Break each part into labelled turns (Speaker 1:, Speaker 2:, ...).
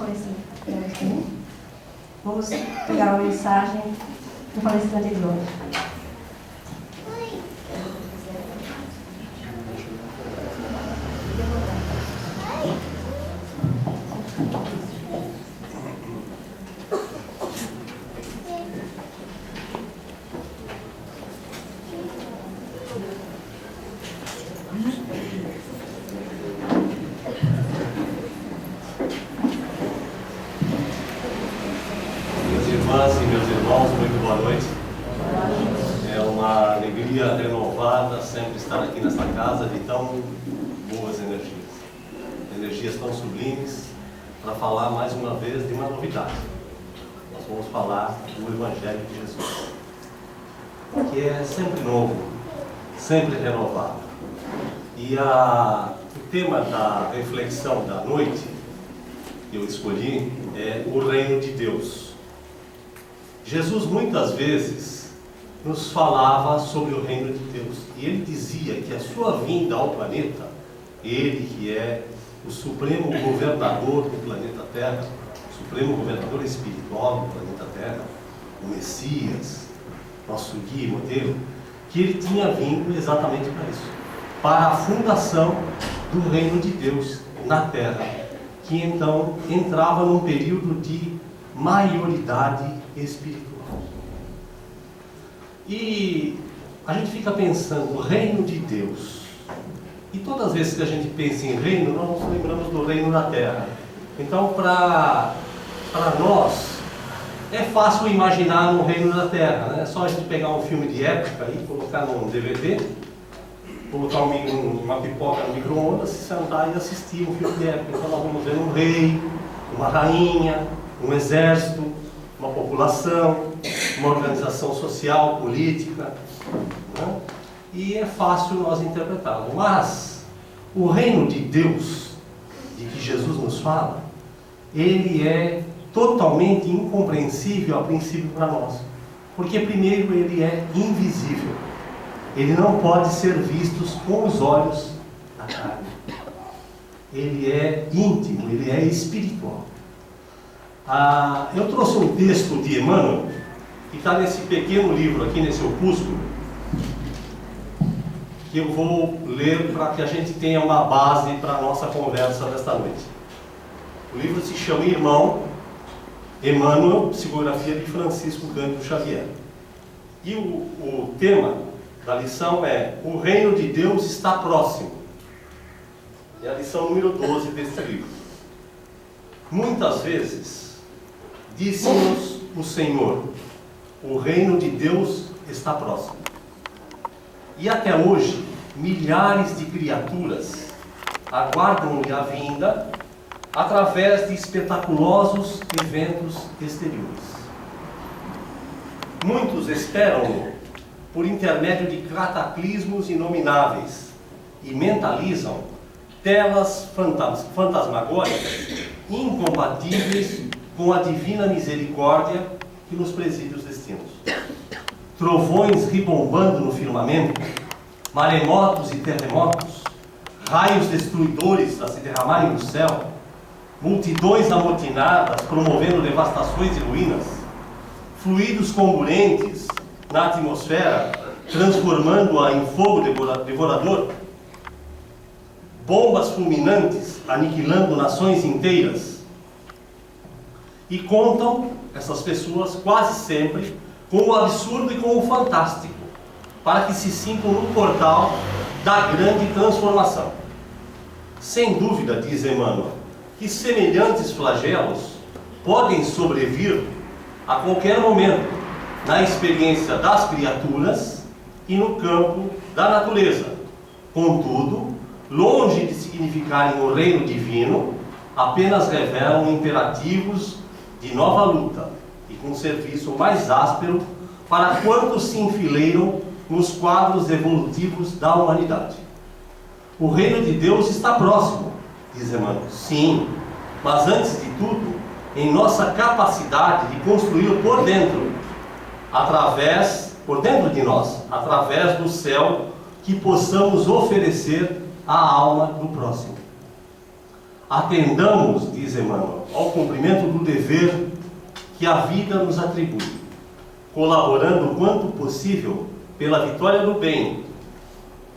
Speaker 1: falecimento. Vamos pegar uma mensagem do falecimento de Glória.
Speaker 2: Irmãs e meus irmãos, muito boa noite. É uma alegria renovada sempre estar aqui nesta casa de tão boas energias. Energias tão sublimes para falar mais uma vez de uma novidade. Nós vamos falar do Evangelho de Jesus, que é sempre novo, sempre renovado. E o tema da reflexão da noite que eu escolhi é o Reino de Deus. Jesus muitas vezes nos falava sobre o reino de Deus, e ele dizia que a sua vinda ao planeta, ele que é o supremo governador do planeta Terra, o supremo governador espiritual do planeta Terra, o Messias, nosso guia e modelo, que ele tinha vindo exatamente para isso, para a fundação do reino de Deus na Terra, que então entrava num período de maioridade espiritual. E a gente fica pensando o reino de Deus, e todas as vezes que a gente pensa em reino, nós nos lembramos do reino da terra. Então, para nós é fácil imaginar um reino da terra, né? É só a gente pegar um filme de época e colocar num DVD, colocar uma pipoca no micro-ondas, se sentar e assistir um filme de época. Então nós vamos ver um rei, uma rainha, um exército, uma população, uma organização social, política, né? E é fácil nós interpretarmos. Mas o reino de Deus, de que Jesus nos fala, ele é totalmente incompreensível a princípio para nós. Porque primeiro ele é invisível. Ele não pode ser visto com os olhos da carne. Ele é íntimo, ele é espiritual. Eu trouxe um texto de Emmanuel, que está nesse pequeno livro aqui, nesse opúsculo, que eu vou ler para que a gente tenha uma base para a nossa conversa desta noite. O livro se chama Irmão, Emmanuel, psicografia de Francisco Cândido Xavier. E o tema da lição é: o reino de Deus está próximo. É a lição número 12 deste livro. Muitas vezes disse-nos o Senhor: o reino de Deus está próximo. E até hoje, milhares de criaturas aguardam-lhe a vinda através de espetaculosos eventos exteriores. Muitos esperam-no por intermédio de cataclismos inomináveis e mentalizam telas fantasmagóricas incompatíveis com a divina misericórdia que nos preside os destinos. Trovões ribombando no firmamento, maremotos e terremotos, raios destruidores a se derramarem do céu, multidões amotinadas promovendo devastações e ruínas, fluidos comburentes na atmosfera, transformando-a em fogo devorador, bombas fulminantes aniquilando nações inteiras. E contam, essas pessoas, quase sempre, com o absurdo e com o fantástico, para que se sintam no portal da grande transformação. Sem dúvida, diz Emmanuel, que semelhantes flagelos podem sobrevir a qualquer momento na experiência das criaturas e no campo da natureza. Contudo, longe de significarem o reino divino, apenas revelam imperativos de nova luta e com serviço mais áspero para quantos se enfileiram nos quadros evolutivos da humanidade. O reino de Deus está próximo, diz Emmanuel. Sim, mas antes de tudo, em nossa capacidade de construí-lo por dentro de nós, através do céu que possamos oferecer à alma do próximo. Atendamos, diz Emmanuel, ao cumprimento do dever que a vida nos atribui, colaborando o quanto possível pela vitória do bem,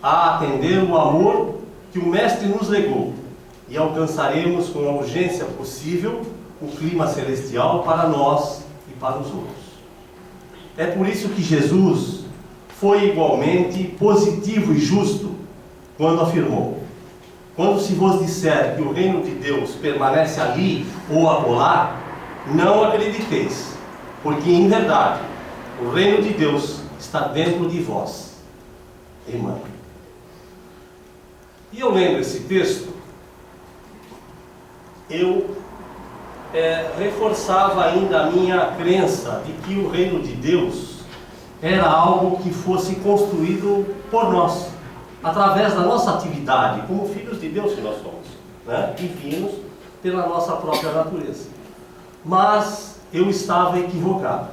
Speaker 2: a atender o amor que o Mestre nos legou, e alcançaremos com a urgência possível o clima celestial para nós e para os outros. É por isso que Jesus foi igualmente positivo e justo quando afirmou: quando se vos disser que o reino de Deus permanece ali ou acolá, não acrediteis, porque em verdade o reino de Deus está dentro de vós. Emmanuel. E eu lendo esse texto, eu reforçava ainda a minha crença de que o reino de Deus era algo que fosse construído por nós, através da nossa atividade, como filhos de Deus que nós somos, né? Divinos pela nossa própria natureza. Mas eu estava equivocado.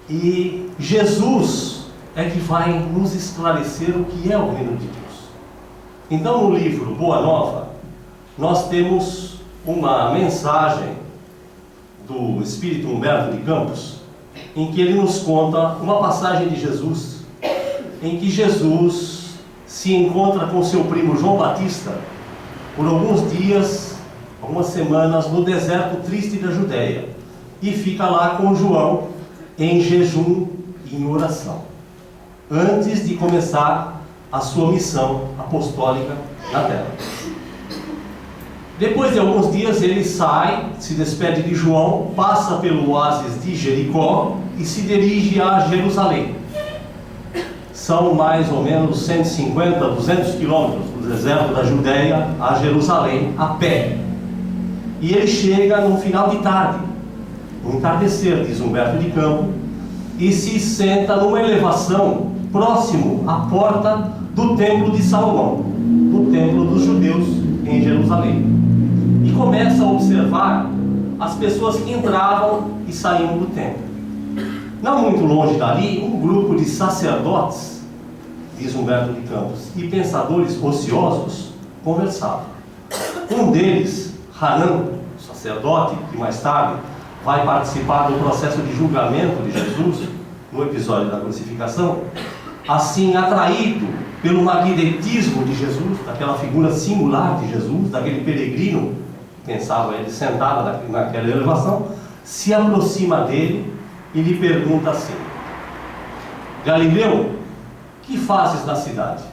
Speaker 2: E Jesus é que vai nos esclarecer o que é o reino de Deus. Então, no livro Boa Nova, nós temos uma mensagem do Espírito Humberto de Campos, em que ele nos conta uma passagem de Jesus, em que Jesus se encontra com seu primo João Batista por alguns dias, algumas semanas, no deserto triste da Judéia, e fica lá com João em jejum e em oração, antes de começar a sua missão apostólica na terra. Depois de alguns dias ele sai, se despede de João, passa pelo oásis de Jericó e se dirige a Jerusalém. São mais ou menos 150, 200 quilômetros do deserto da Judéia a Jerusalém, a pé. E ele chega no final de tarde, no entardecer, diz Humberto de Campos, e se senta numa elevação próximo à porta do Templo de Salomão, do Templo dos Judeus em Jerusalém. E começa a observar as pessoas que entravam e saíam do templo. Não muito longe dali, um grupo de sacerdotes, diz Humberto de Campos, e pensadores ociosos conversavam. Um deles, Hanan, sacerdote, que mais tarde vai participar do processo de julgamento de Jesus, no episódio da crucificação, assim atraído pelo magnetismo de Jesus, daquela figura singular de Jesus, daquele peregrino, pensava ele sentado naquela elevação, se aproxima dele e lhe pergunta assim: Galileu, que fazes na cidade?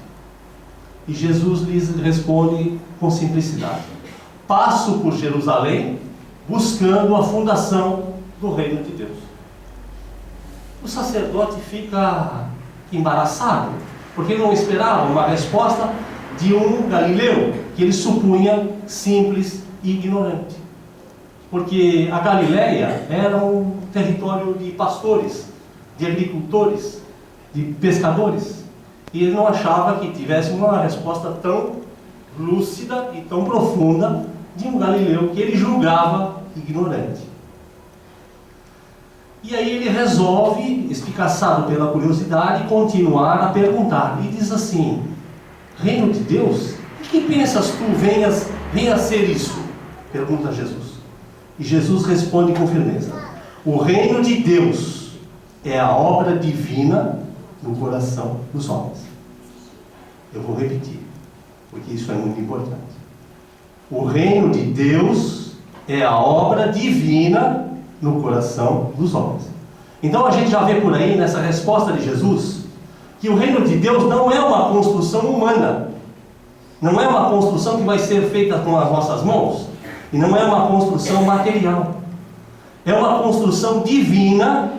Speaker 2: E Jesus lhes responde com simplicidade: passo por Jerusalém buscando a fundação do reino de Deus. O sacerdote fica embaraçado, porque não esperava uma resposta de um galileu que ele supunha simples e ignorante. Porque a Galileia era um território de pastores, de agricultores, de pescadores. E ele não achava que tivesse uma resposta tão lúcida e tão profunda de um galileu que ele julgava ignorante. E aí ele resolve, espicaçado pela curiosidade, continuar a perguntar. E diz assim: reino de Deus? O que pensas tu venha a ser isso? Pergunta Jesus. E Jesus responde com firmeza: o reino de Deus é a obra divina no coração dos homens. Eu vou repetir, porque isso é muito importante. O reino de Deus é a obra divina no coração dos homens. Então a gente já vê por aí, nessa resposta de Jesus, que o reino de Deus não é uma construção humana, não é uma construção que vai ser feita com as nossas mãos, e não é uma construção material. É uma construção divina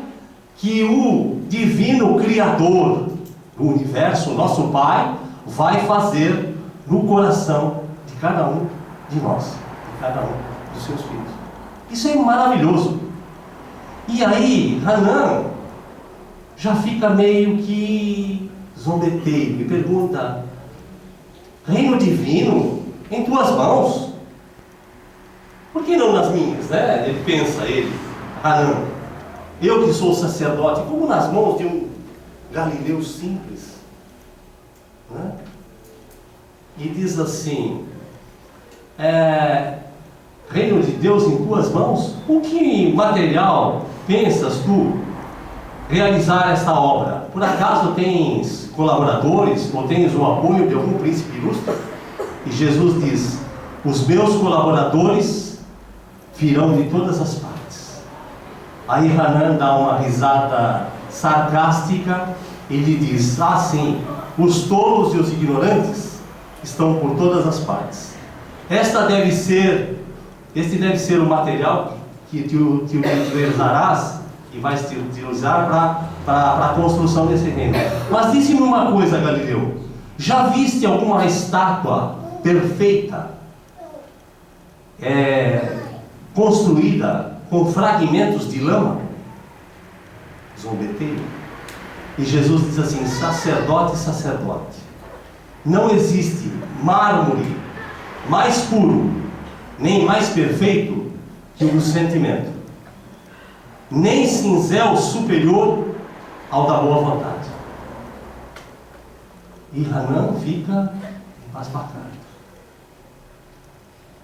Speaker 2: que o divino Criador do universo, nosso Pai, vai fazer no coração de cada um de nós, de cada um dos seus filhos. Isso é maravilhoso. E aí, Hanan já fica meio que zombeteiro e pergunta: reino divino em tuas mãos? Por que não nas minhas, né? Ele pensa, Hanan, eu que sou sacerdote, como nas mãos de um galileu simples, né? E diz assim: reino de Deus em tuas mãos? Com que material pensas tu realizar esta obra? Por acaso tens colaboradores ou tens o apoio de algum príncipe ilustre? E Jesus diz: os meus colaboradores virão de todas as partes. Aí Hanan dá uma risada sarcástica e lhe diz: ah, sim, os tolos e os ignorantes estão por todas as partes. Este deve ser o material que tu utilizarás e vais te utilizar para a construção desse reino. Mas disse-me uma coisa, Galileu: já viste alguma estátua perfeita, construída com fragmentos de lama? Zombeteiro. E Jesus diz assim: sacerdote, sacerdote, não existe mármore mais puro, nem mais perfeito que o do sentimento, nem cinzel superior ao da boa vontade. E Hanan fica embasbacado.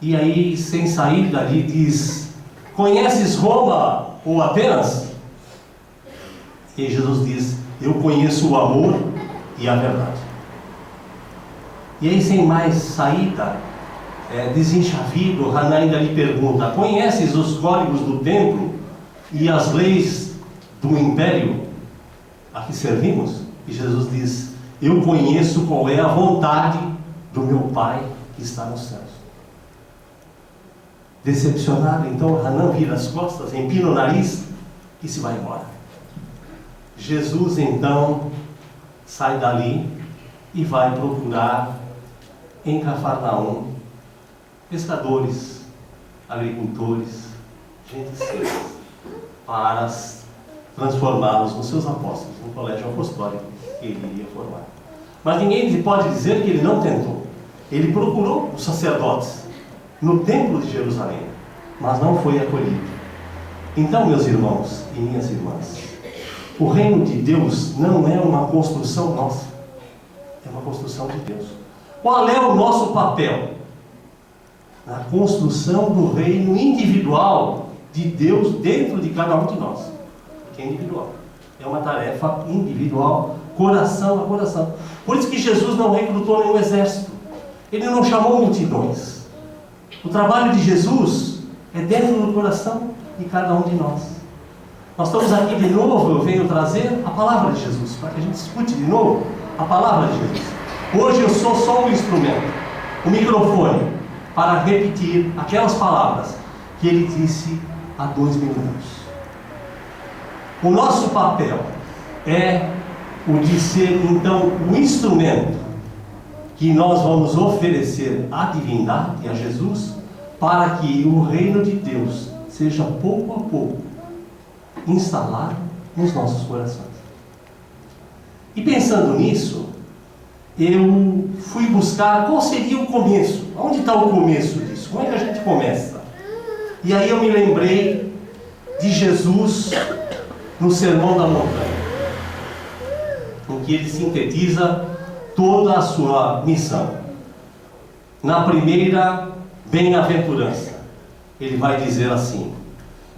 Speaker 2: E aí, sem sair dali, diz: conheces Roma ou Atenas? E Jesus diz: eu conheço o amor e a verdade. E aí, sem mais saída, desenchavido, Hanan ainda lhe pergunta: conheces os códigos do templo e as leis do império a que servimos? E Jesus diz: eu conheço qual é a vontade do meu Pai que está nos céus. Decepcionado, então, Hanan vira as costas, empina o nariz e se vai embora. Jesus, então, sai dali e vai procurar em Cafarnaum pescadores, agricultores, gente simples, para transformá-los nos seus apóstolos, no colégio apostólico que ele iria formar. Mas ninguém pode dizer que ele não tentou. Ele procurou os sacerdotes no templo de Jerusalém, mas não foi acolhido. Então, meus irmãos e minhas irmãs, o reino de Deus não é uma construção nossa, é uma construção de Deus. Qual é o nosso papel? Na construção do reino individual de Deus dentro de cada um de nós. Porque é individual. É uma tarefa individual, coração a coração. Por isso que Jesus não recrutou nenhum exército. Ele não chamou multidões. O trabalho de Jesus é dentro do coração de cada um de nós. Nós estamos aqui de novo, eu venho trazer a palavra de Jesus, para que a gente escute de novo a palavra de Jesus. Hoje eu sou só um instrumento, o microfone, para repetir aquelas palavras que ele disse há 2 minutos. O nosso papel é o de ser, então, o instrumento que nós vamos oferecer à divindade, a Jesus, para que o reino de Deus seja pouco a pouco instalado nos nossos corações. E pensando nisso, eu fui buscar qual seria o começo. Onde está o começo disso? Como é que a gente começa? E aí eu me lembrei de Jesus no Sermão da Montanha, em que ele sintetiza toda a sua missão. Na primeira bem-aventurança, ele vai dizer assim: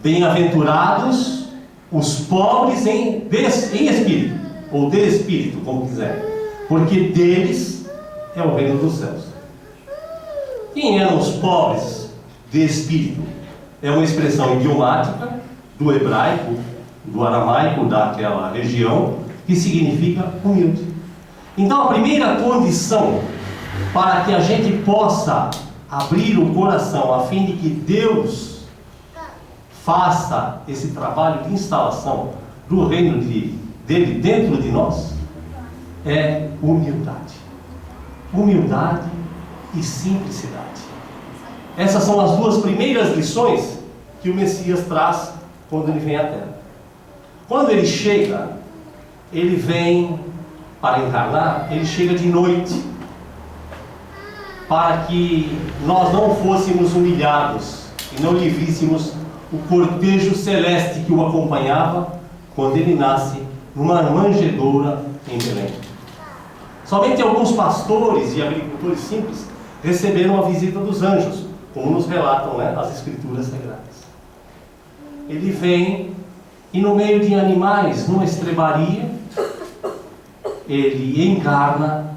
Speaker 2: bem-aventurados os pobres em espírito, ou de espírito, como quiser, porque deles é o reino dos céus. Quem eram os pobres de espírito? É uma expressão idiomática do hebraico, do aramaico daquela região, que significa humilde. Então, a primeira condição para que a gente possa abrir o coração a fim de que Deus faça esse trabalho de instalação do reino dele dentro de nós é humildade. Humildade e simplicidade. Essas são as 2 primeiras lições que o Messias traz quando ele vem à Terra. Quando ele chega, ele vem para encarnar, ele chega de noite, para que nós não fôssemos humilhados e não lhe víssemos o cortejo celeste que o acompanhava quando ele nasce numa manjedoura em Belém. Somente alguns pastores e agricultores simples receberam a visita dos anjos, como nos relatam, né, as Escrituras Sagradas. Ele vem e no meio de animais, numa estrebaria, ele encarna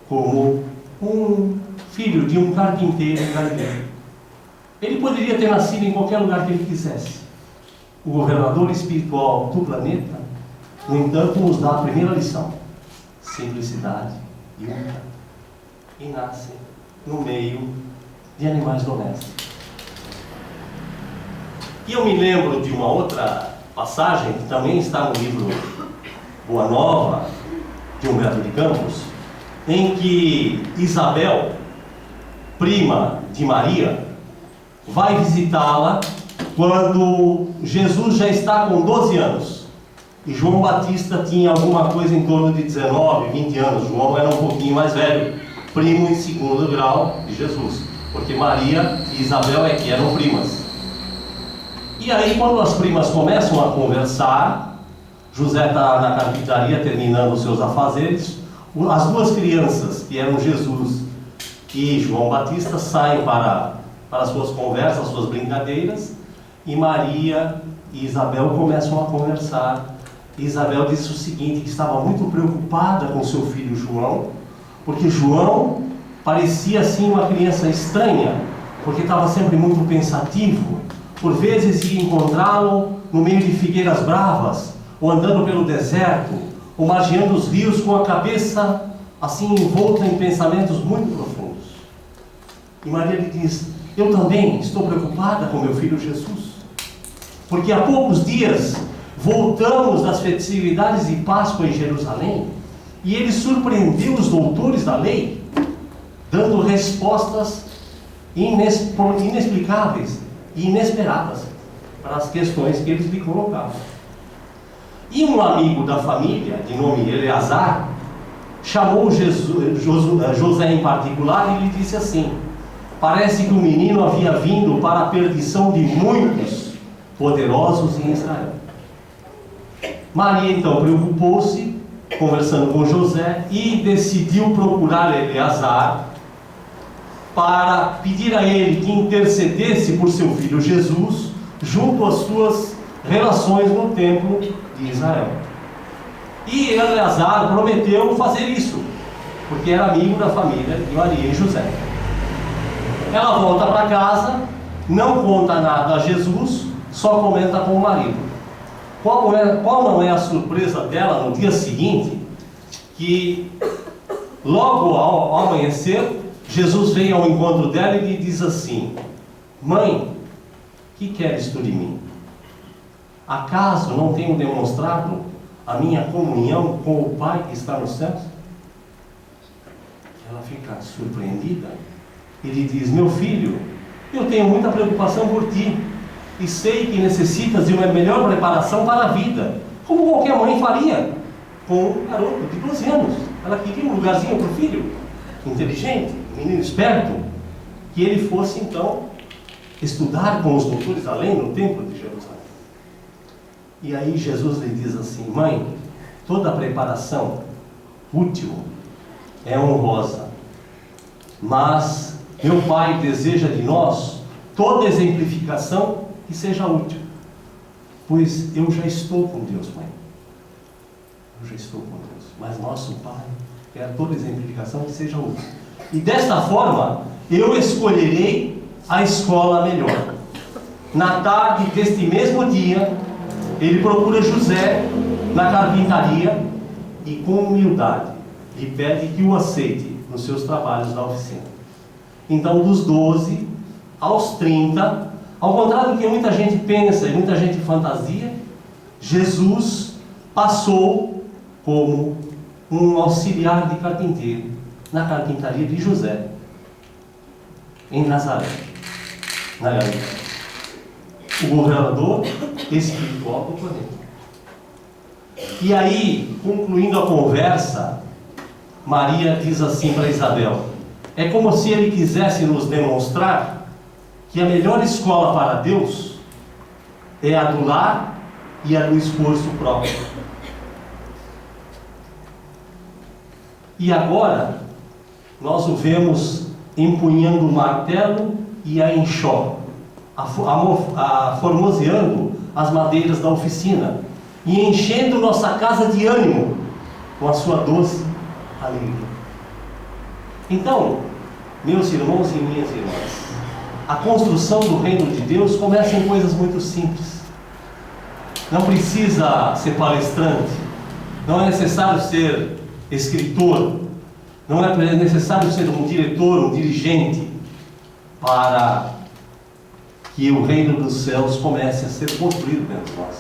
Speaker 2: como um filho de um carpinteiro em Galileia. Ele poderia ter nascido em qualquer lugar que ele quisesse. O governador espiritual do planeta, no entanto, nos dá a primeira lição: simplicidade e humildade. E nasce no meio de animais domésticos. E eu me lembro de uma outra passagem que também está no livro Boa Nova, de Humberto de Campos, em que Isabel, prima de Maria, vai visitá-la quando Jesus já está com 12 anos. E João Batista tinha alguma coisa em torno de 19, 20 anos. João era um pouquinho mais velho, primo em segundo grau de Jesus, porque Maria e Isabel é que eram primas. E aí, quando as primas começam a conversar, José está na carpintaria terminando os seus afazeres, as duas crianças, que eram Jesus e João Batista, saem para as suas conversas, as suas brincadeiras, e Maria e Isabel começam a conversar. E Isabel disse o seguinte, que estava muito preocupada com seu filho João, porque João parecia assim uma criança estranha, porque estava sempre muito pensativo. Por vezes ia encontrá-lo no meio de figueiras bravas, ou andando pelo deserto, ou margeando os rios com a cabeça assim envolta em pensamentos muito profundos. E Maria lhe diz: eu também estou preocupada com meu filho Jesus, porque há poucos dias voltamos das festividades de Páscoa em Jerusalém, e ele surpreendeu os doutores da lei, dando respostas inexplicáveis e inesperadas para as questões que eles lhe colocavam. E um amigo da família, de nome Eleazar, chamou José em particular e lhe disse assim: parece que o menino havia vindo para a perdição de muitos poderosos em Israel. Maria então preocupou-se, conversando com José, e decidiu procurar Eleazar para pedir a ele que intercedesse por seu filho Jesus junto às suas relações no templo de Israel. E Eleazar prometeu fazer isso, porque era amigo da família de Maria e José. Ela volta para casa, não conta nada a Jesus, só comenta com o marido. Qual não é a surpresa dela no dia seguinte, que logo ao amanhecer, Jesus vem ao encontro dela e lhe diz assim: mãe, que queres tu de mim? Acaso não tenho demonstrado a minha comunhão com o Pai que está nos céus? Ela fica surpreendida e lhe diz: meu filho, eu tenho muita preocupação por ti, e sei que necessitas de uma melhor preparação para a vida, como qualquer mãe faria com um garoto de 12 anos. Ela queria um lugarzinho para o filho, inteligente, menino esperto, que ele fosse então estudar com os doutores da lei no templo de Jerusalém. E aí Jesus lhe diz assim: mãe, toda preparação útil é honrosa, mas meu Pai deseja de nós toda exemplificação que seja útil, pois eu já estou com Deus, mãe. Eu já estou com Deus, mas nosso Pai quer toda exemplificação que seja útil. E desta forma, eu escolherei a escola melhor. Na tarde deste mesmo dia, ele procura José na carpintaria e com humildade lhe pede que o aceite nos seus trabalhos na oficina. Então, dos 12 aos 30, ao contrário do que muita gente pensa e muita gente fantasia, Jesus passou como um auxiliar de carpinteiro na carpintaria de José, em Nazaré, na Galileia. O governador espiritual do planeta. E aí, concluindo a conversa, Maria diz assim para Isabel: é como se ele quisesse nos demonstrar que a melhor escola para Deus é a do lar e a do esforço próprio. E agora, nós o vemos
Speaker 3: empunhando o martelo e a enxó, formoseando as madeiras da oficina e enchendo nossa casa de ânimo com a sua doce alegria. Então, meus irmãos e minhas irmãs, a construção do reino de Deus começa em coisas muito simples. Não precisa ser palestrante, não é necessário ser escritor, não é necessário ser um diretor, um dirigente, para que o reino dos céus comece a ser construído dentro de nós.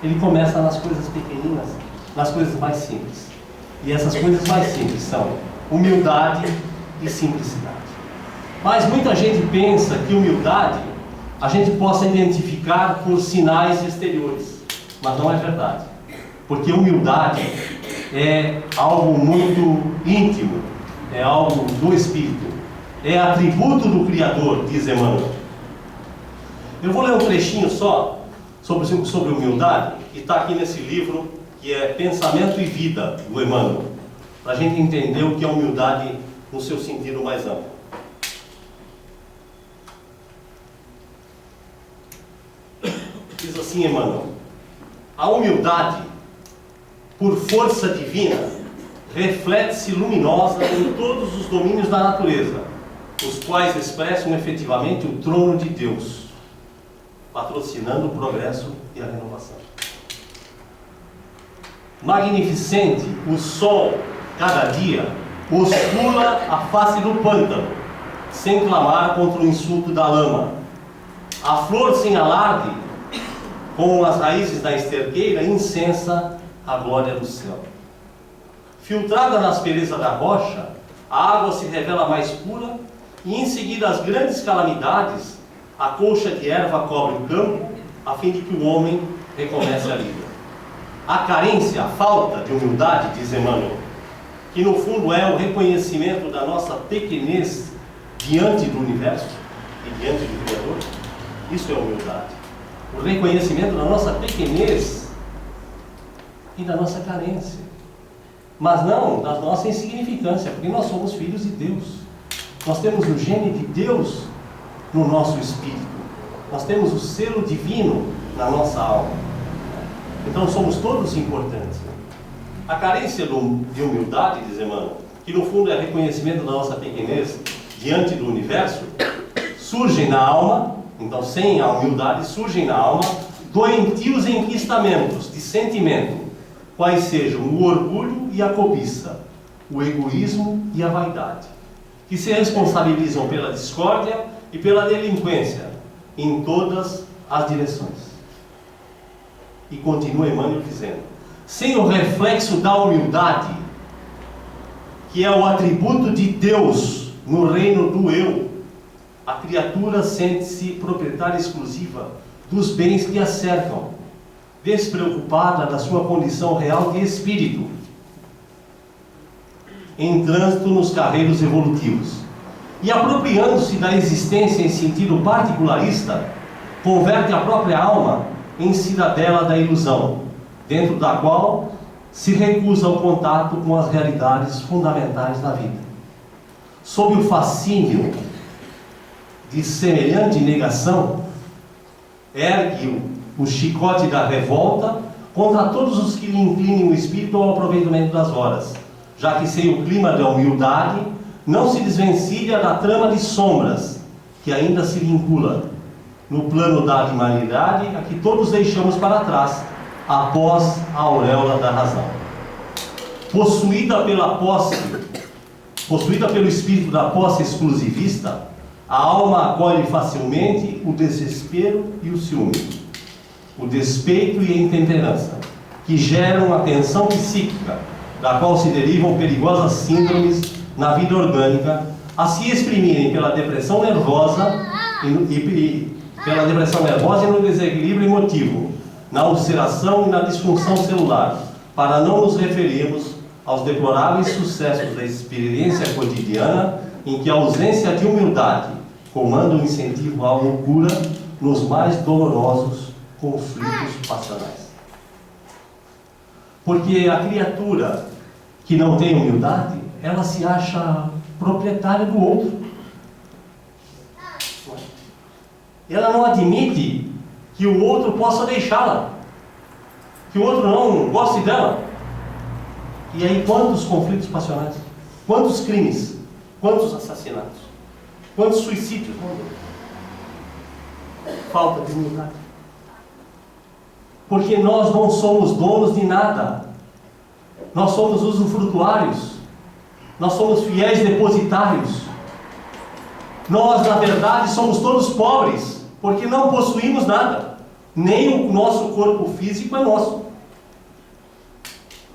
Speaker 3: Ele começa nas coisas pequeninas, nas coisas mais simples. E essas coisas mais simples são humildade e simplicidade. Mas muita gente pensa que humildade a gente possa identificar por sinais exteriores, mas não é verdade, porque humildade é algo muito íntimo, é algo do Espírito, é atributo do Criador, diz Emmanuel. Eu vou ler um trechinho só sobre humildade, que está aqui nesse livro, que é Pensamento e Vida, do Emmanuel, para a gente entender o que é humildade no seu sentido mais amplo. Diz assim Emmanuel: a humildade, por força divina, reflete-se luminosa em todos os domínios da natureza, os quais expressam efetivamente o trono de Deus, patrocinando o progresso e a renovação. Magnificente, o sol, cada dia, oscula a face do pântano, sem clamar contra o insulto da lama. A flor sem alarde, com as raízes da esterqueira, incensa a glória do céu. Filtrada na aspereza da rocha, a água se revela mais pura, e em seguida as grandes calamidades, a colcha de erva cobre o campo, a fim de que o homem recomece a vida. A carência, a falta de humildade, diz Emmanuel, que no fundo é o reconhecimento da nossa pequenez diante do universo e diante do Criador, isso é humildade. O reconhecimento da nossa pequenez e da nossa carência, mas não da nossa insignificância, porque nós somos filhos de Deus. Nós temos o gene de Deus no nosso espírito, nós temos o selo divino na nossa alma, então somos todos importantes. A carência de humildade, diz Emmanuel, que no fundo é reconhecimento da nossa pequenez diante do universo, surgem na alma. Então, sem a humildade, surgem na alma doentios enquistamentos de sentimento, quais sejam o orgulho e a cobiça, o egoísmo e a vaidade, que se responsabilizam pela discórdia e pela delinquência em todas as direções. E continua Emmanuel dizendo: sem o reflexo da humildade, que é o atributo de Deus no reino do eu, a criatura sente-se proprietária exclusiva dos bens que a cercam, despreocupada da sua condição real de espírito, em trânsito nos carreiros evolutivos, e apropriando-se da existência em sentido particularista, converte a própria alma em cidadela da ilusão, dentro da qual se recusa o contato com as realidades fundamentais da vida. Sob o fascínio de semelhante negação, ergue o chicote da revolta contra todos os que lhe inclinem o espírito ao aproveitamento das horas, já que sem o clima da humildade não se desvencilha da trama de sombras que ainda se vincula no plano da animalidade a que todos deixamos para trás após a auréola da razão. Possuída pelo espírito da posse exclusivista, a alma acolhe facilmente o desespero e o ciúme, o despeito e a intemperança, que geram a tensão psíquica, da qual se derivam perigosas síndromes na vida orgânica, a se exprimirem pela depressão nervosa e no desequilíbrio emotivo, na ulceração e na disfunção celular, para não nos referirmos aos deploráveis sucessos da experiência cotidiana, em que a ausência de humildade comanda o incentivo à loucura nos mais dolorosos conflitos passionais. Porque a criatura que não tem humildade, ela se acha proprietária do outro, ela não admite que o outro possa deixá-la, que o outro não goste dela. E aí quantos conflitos passionais, quantos crimes, quantos assassinatos, quantos suicídios? Falta de humildade. Porque nós não somos donos de nada. Nós somos usufrutuários. Nós somos fiéis depositários. Nós, na verdade, somos todos pobres, porque não possuímos nada. Nem o nosso corpo físico é nosso.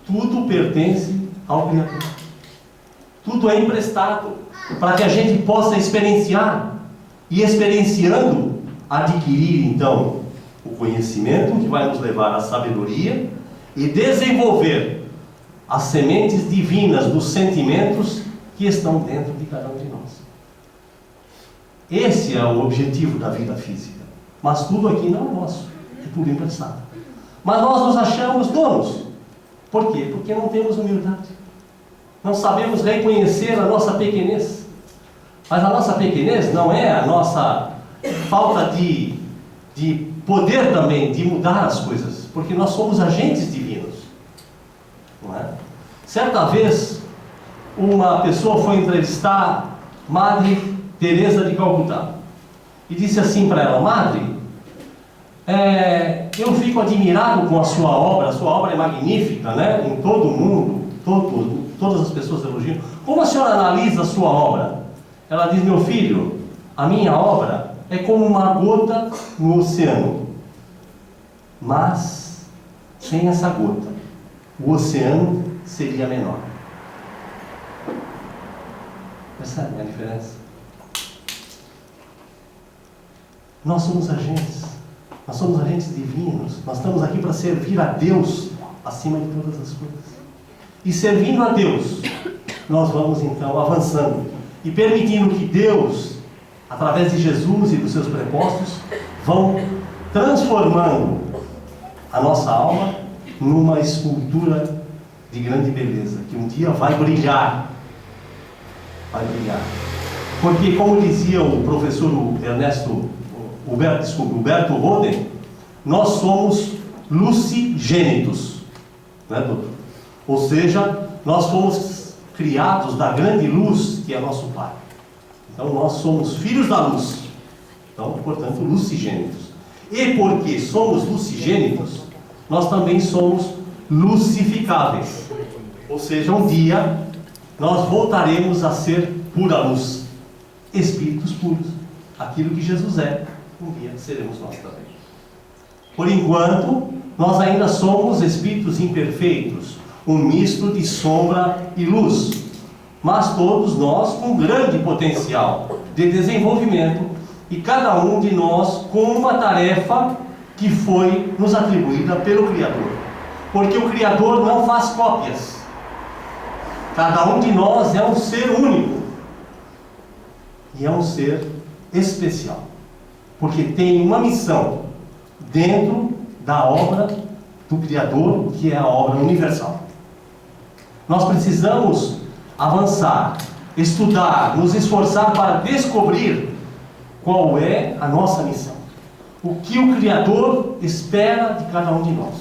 Speaker 3: Tudo pertence ao Criador. Tudo é emprestado para que a gente possa experienciar. E experienciando, adquirir, então, o conhecimento que vai nos levar à sabedoria e desenvolver as sementes divinas dos sentimentos que estão dentro de cada um de nós. Esse é o objetivo da vida física. Mas tudo aqui não é nosso, é tudo emprestado. Mas nós nos achamos donos. Por quê? Porque não temos humildade. Não sabemos reconhecer a nossa pequenez. Mas a nossa pequenez não é a nossa falta de poder também de mudar as coisas, porque nós somos agentes divinos, não é? Certa vez, uma pessoa foi entrevistar Madre Teresa de Calcutá e disse assim para ela: Madre, eu fico admirado com a sua obra é magnífica, né? Em todo o mundo, todas as pessoas elogiam. Como a senhora analisa a sua obra? Ela diz: meu filho, a minha obra é como uma gota no oceano, mas sem essa gota, o oceano seria menor. Percebe a diferença? Nós somos agentes divinos, nós estamos aqui para servir a Deus acima de todas as coisas. E servindo a Deus, nós vamos então avançando e permitindo que Deus, através de Jesus e dos seus prepostos, vão transformando a nossa alma numa escultura de grande beleza, que um dia vai brilhar. Vai brilhar. Porque, como dizia o professor Huberto Roden, nós somos lucigênitos, né, doutor? Ou seja, nós fomos criados da grande luz que é nosso Pai. Então nós somos filhos da luz. Então, portanto, lucigênitos. E porque somos lucigênitos, nós também somos lucificáveis. Ou seja, um dia nós voltaremos a ser pura luz, espíritos puros. Aquilo que Jesus é, um dia seremos nós também. Por enquanto, nós ainda somos espíritos imperfeitos, um misto de sombra e luz, mas todos nós com grande potencial de desenvolvimento, e cada um de nós com uma tarefa que foi nos atribuída pelo Criador, porque o Criador não faz cópias. Cada um de nós é um ser único e é um ser especial, porque tem uma missão dentro da obra do Criador, que é a obra universal. Nós precisamos avançar, estudar, nos esforçar para descobrir qual é a nossa missão, o que o Criador espera de cada um de nós,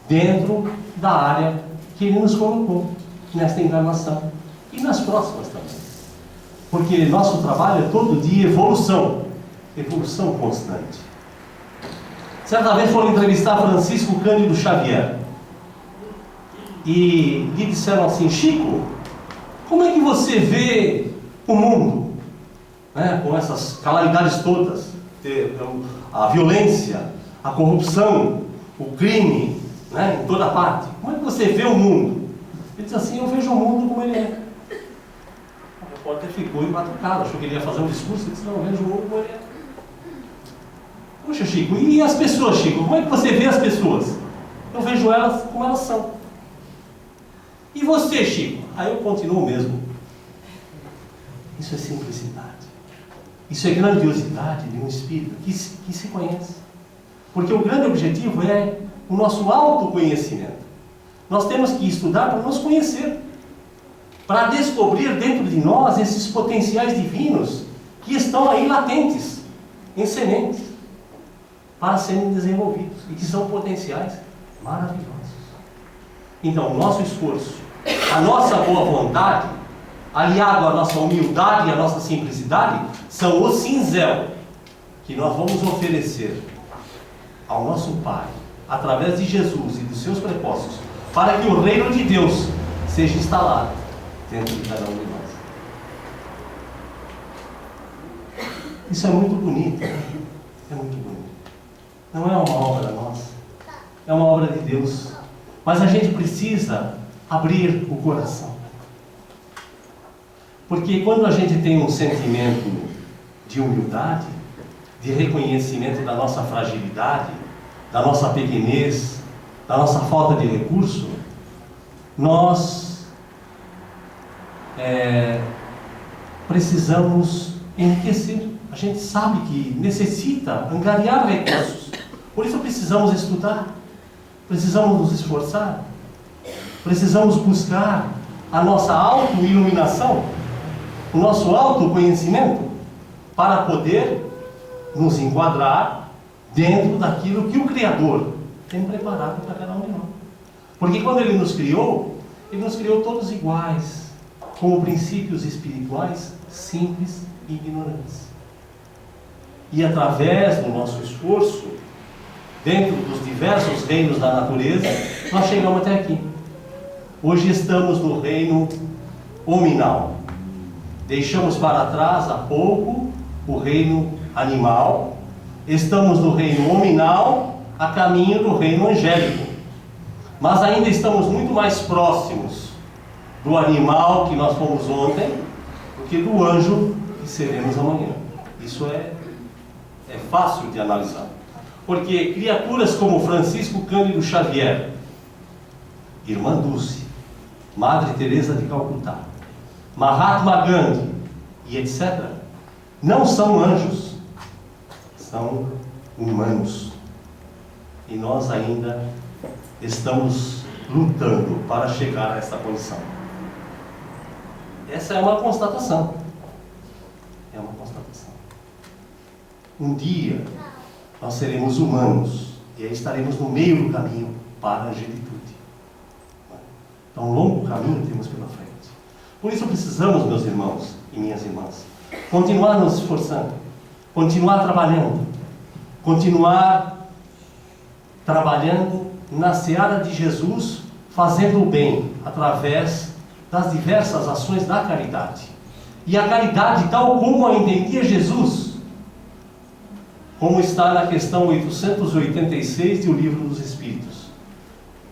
Speaker 3: dentro da área que Ele nos colocou nesta encarnação e nas próximas também. Porque nosso trabalho é todo dia evolução constante. Certa vez foram entrevistar Francisco Cândido Xavier e lhe disseram assim: Chico, como é que você vê o mundo, né, com essas calamidades todas, a violência, a corrupção, o crime, né, em toda parte? Como é que você vê o mundo? Ele disse assim: eu vejo o mundo como ele é. O repórter ficou embatucado, achou que ele ia fazer um discurso e disse: não, eu vejo o mundo como ele é. Poxa, Chico, e as pessoas, Chico? Como é que você vê as pessoas? Eu vejo elas como elas são. E você, Chico? Aí eu continuo mesmo. Isso é simplicidade. Isso é grandiosidade de um espírito que se conhece. Porque o grande objetivo é o nosso autoconhecimento. Nós temos que estudar para nos conhecer, para descobrir dentro de nós esses potenciais divinos que estão aí latentes em sementes para serem desenvolvidos e que são potenciais maravilhosos. Então, o nosso esforço, a nossa boa vontade, aliado à nossa humildade e à nossa simplicidade, são o cinzel que nós vamos oferecer ao nosso Pai, através de Jesus e dos seus propósitos, para que o reino de Deus seja instalado dentro de cada um de nós. Isso é muito bonito. É muito bonito. Não é uma obra nossa, é uma obra de Deus. Mas a gente precisa abrir o coração. Porque quando a gente tem um sentimento de humildade, de reconhecimento da nossa fragilidade, da nossa pequenez, da nossa falta de recurso, nós precisamos enriquecer. A gente sabe que necessita angariar recursos. Por isso precisamos estudar, precisamos nos esforçar, precisamos buscar a nossa auto-iluminação, o nosso autoconhecimento, para poder nos enquadrar dentro daquilo que o Criador tem preparado para cada um de nós. Porque quando Ele nos criou todos iguais, com princípios espirituais simples e ignorantes. E através do nosso esforço, dentro dos diversos reinos da natureza, nós chegamos até aqui. Hoje estamos no reino hominal. Deixamos para trás há pouco o reino animal. Estamos no reino hominal, a caminho do reino angélico. Mas ainda estamos muito mais próximos do animal que nós fomos ontem, do que do anjo que seremos amanhã. Isso é fácil de analisar. Porque criaturas como Francisco Cândido Xavier, Irmã Dulce, Madre Teresa de Calcutá, Mahatma Gandhi e etc., não são anjos, são humanos. E nós ainda estamos lutando para chegar a essa condição. Essa é uma constatação. É uma constatação. Um dia nós seremos humanos e aí estaremos no meio do caminho para a angelitude. Então, um longo caminho temos pela frente. Por isso precisamos, meus irmãos e minhas irmãs, continuar nos esforçando, continuar trabalhando na seara de Jesus, fazendo o bem através das diversas ações da caridade. E a caridade, tal como a entendia Jesus, como está na questão 886 do Livro dos Espíritos.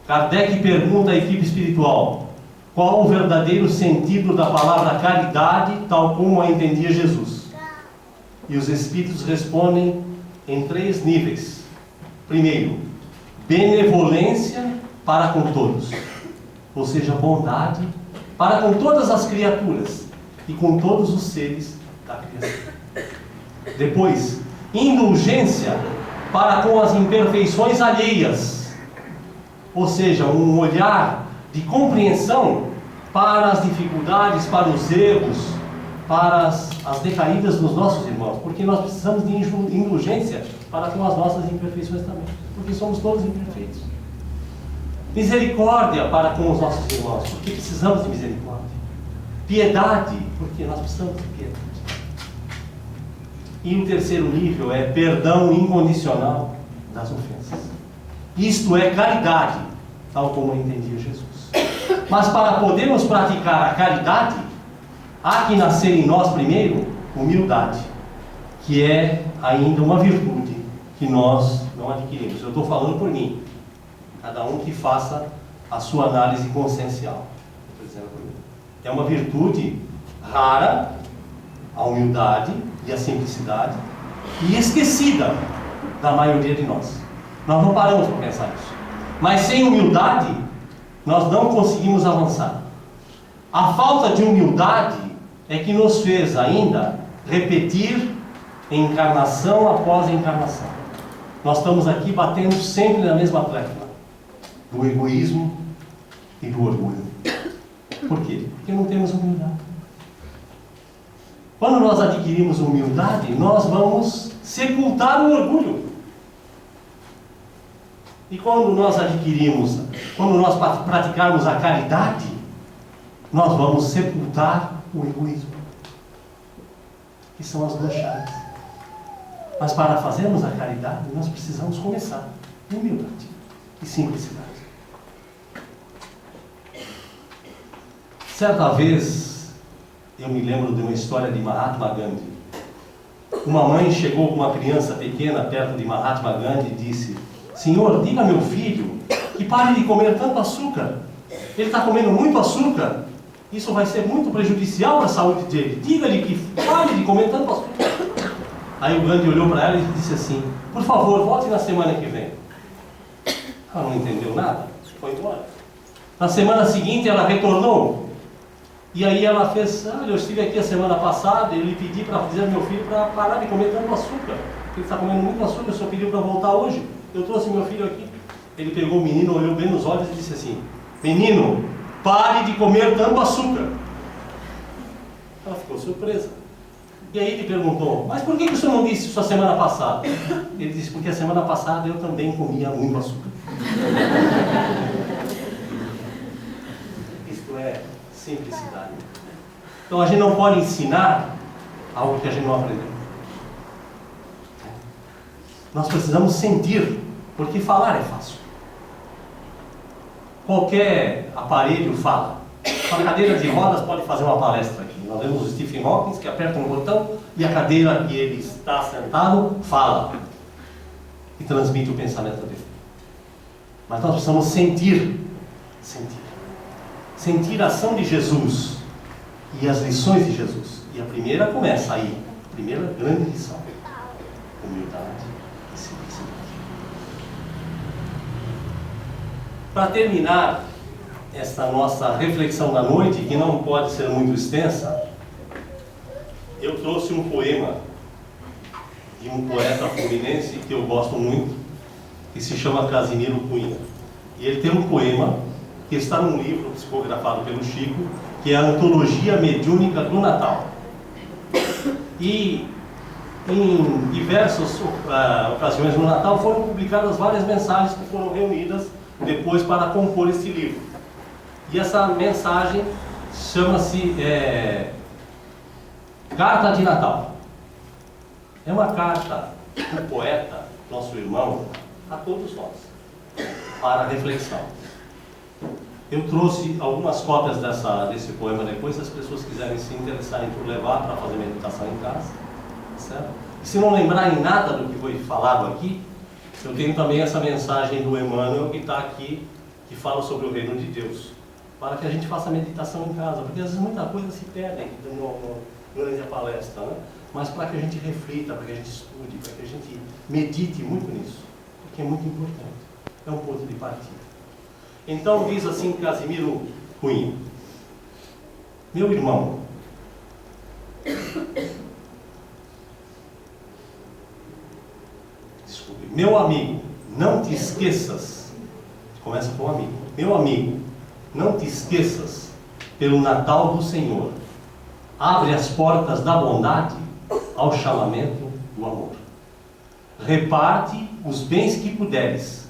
Speaker 3: Kardec pergunta à equipe espiritual: qual o verdadeiro sentido da palavra caridade, tal como a entendia Jesus? E os Espíritos respondem em 3 níveis. Primeiro, benevolência para com todos, ou seja, bondade para com todas as criaturas e com todos os seres da criação. Depois, indulgência para com as imperfeições alheias, ou seja, um olhar de compreensão para as dificuldades, para os erros, para as decaídas dos nossos irmãos, porque nós precisamos de indulgência para com as nossas imperfeições também, porque somos todos imperfeitos. Misericórdia para com os nossos irmãos, porque precisamos de misericórdia. Piedade, porque nós precisamos de piedade. E o terceiro nível é perdão incondicional das ofensas. Isto é caridade, tal como entendia Jesus. Mas para podermos praticar a caridade, há que nascer em nós primeiro humildade, que é ainda uma virtude que nós não adquirimos. Eu estou falando por mim. Cada um que faça a sua análise consciencial. Estou dizendo por mim. É uma virtude rara, a humildade e a simplicidade, e esquecida da maioria de nós. Nós não paramos para pensar isso. Mas sem humildade, nós não conseguimos avançar. A falta de humildade é que nos fez ainda repetir encarnação após encarnação. Nós estamos aqui batendo sempre na mesma tecla do egoísmo e do orgulho. Por quê? Porque não temos humildade. Quando nós adquirimos humildade, nós vamos sepultar o orgulho. E quando nós praticarmos a caridade, nós vamos sepultar o egoísmo, que são as duas chaves. Mas para fazermos a caridade, nós precisamos começar humildade e simplicidade. Certa vez, eu me lembro de uma história de Mahatma Gandhi. Uma mãe chegou com uma criança pequena perto de Mahatma Gandhi e disse: Senhor, diga a meu filho que pare de comer tanto açúcar. Ele está comendo muito açúcar. Isso vai ser muito prejudicial para a saúde dele. Diga-lhe que pare de comer tanto açúcar. Aí o Gandhi olhou para ela e disse assim: por favor, volte na semana que vem. Ela não entendeu nada, foi embora. Na semana seguinte ela retornou. E aí ela fez: olha, eu estive aqui a semana passada e ele pedi para dizer ao meu filho para parar de comer tanto açúcar. Ele está comendo muito açúcar, o senhor pediu para voltar hoje. Eu trouxe meu filho aqui. Ele pegou o menino, olhou bem nos olhos e disse assim: menino, pare de comer tanto açúcar. Ela ficou surpresa. E aí ele perguntou: mas por que o senhor não disse isso a semana passada? Ele disse: porque a semana passada eu também comia muito açúcar. Isto é simplicidade. Então a gente não pode ensinar algo que a gente não aprendeu. Nós precisamos sentir, porque falar é fácil. Qualquer aparelho fala. Uma cadeira de rodas pode fazer uma palestra aqui. Nós vemos o Stephen Hawking, que aperta um botão e a cadeira que ele está sentado fala e transmite o pensamento dele. Mas nós precisamos sentir a ação de Jesus e as lições de Jesus. E a primeira começa aí, a primeira grande lição: humildade e simplicidade. Para terminar esta nossa reflexão da noite, que não pode ser muito extensa, eu trouxe um poema de um poeta fluminense que eu gosto muito, que se chama Casimiro Cunha. E ele tem um poema que está num livro psicografado pelo Chico, que é a Antologia Mediúnica do Natal. E em diversas ocasiões no Natal foram publicadas várias mensagens que foram reunidas depois para compor este livro. E essa mensagem chama-se Carta de Natal. É uma carta do poeta, nosso irmão, a todos nós, para reflexão. Eu trouxe algumas cópias desse poema depois, se as pessoas quiserem se interessarem por levar para fazer meditação em casa. Certo? E se não lembrarem nada do que foi falado aqui, eu tenho também essa mensagem do Emmanuel que está aqui, que fala sobre o reino de Deus, para que a gente faça meditação em casa, porque às vezes muita coisa se perde durante a palestra, né? Mas para que a gente reflita, para que a gente estude, para que a gente medite muito nisso, porque é muito importante, é um ponto de partida. Então diz assim Casimiro Cunha: meu irmão, desculpe, meu amigo, não te esqueças, começa com amigo, meu amigo, não te esqueças, pelo Natal do Senhor, abre as portas da bondade ao chamamento do amor. Reparte os bens que puderes,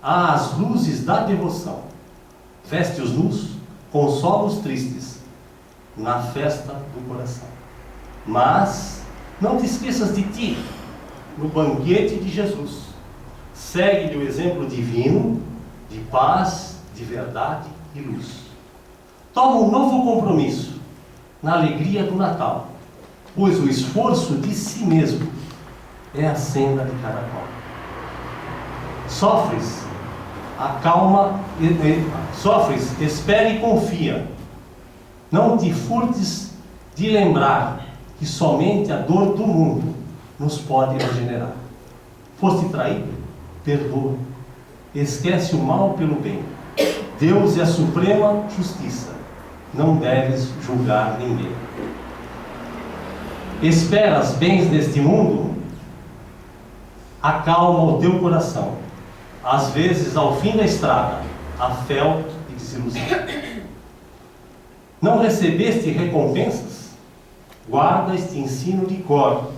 Speaker 3: às luzes da devoção. Veste os nus, consola os tristes, na festa do coração. Mas não te esqueças de ti, no banquete de Jesus. Segue-lhe o exemplo divino, de paz, de verdade e luz. Toma um novo compromisso, na alegria do Natal, pois o esforço de si mesmo é a senda de cada qual. Sofres, espere e confia. Não te furtes de lembrar que somente a dor do mundo nos pode regenerar. Foste traído? Perdoa. Esquece o mal pelo bem. Deus é a suprema justiça. Não deves julgar ninguém. Esperas bens deste mundo? Acalma o teu coração. Às vezes, ao fim da estrada, há fel e desilusão. Não recebeste recompensas? guarda este ensino de cor.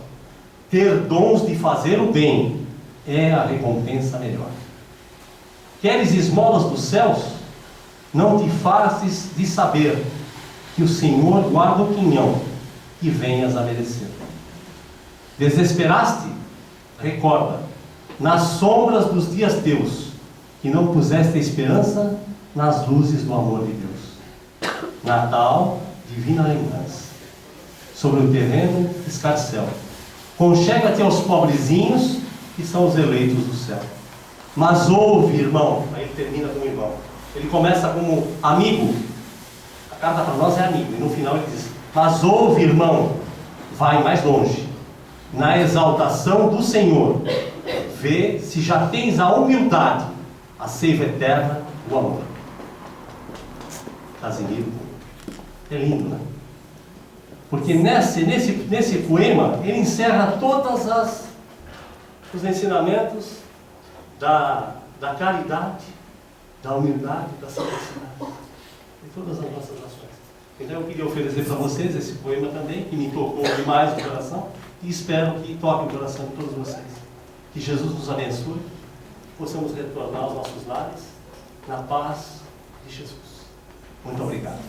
Speaker 3: Ter dons de fazer o bem é a recompensa melhor. Queres esmolas dos céus? Não te fazes de saber que o Senhor guarda o quinhão que venhas a merecer. Desesperaste? Recorda, nas sombras dos dias teus, que não puseste a esperança nas luzes do amor de Deus. Natal, divina lembrança. Sobre o terreno, escarcel. Conchega-te aos pobrezinhos, que são os eleitos do céu. Mas ouve, irmão. Aí ele termina como irmão. Ele começa como amigo. A carta para nós é amigo. E no final ele diz: mas ouve, irmão. Vai mais longe. Na exaltação do Senhor, vê se já tens a humildade, a seiva eterna, o amor. Casimiro. É lindo, né? Porque nesse poema, ele encerra todos os ensinamentos da caridade, da humildade, da simplicidade, de todas as nossas ações. Então eu queria oferecer para vocês esse poema também, que me tocou demais o coração, e espero que toque o coração de todos vocês. Que Jesus nos abençoe, possamos retornar aos nossos lares, na paz de Jesus. Muito obrigado.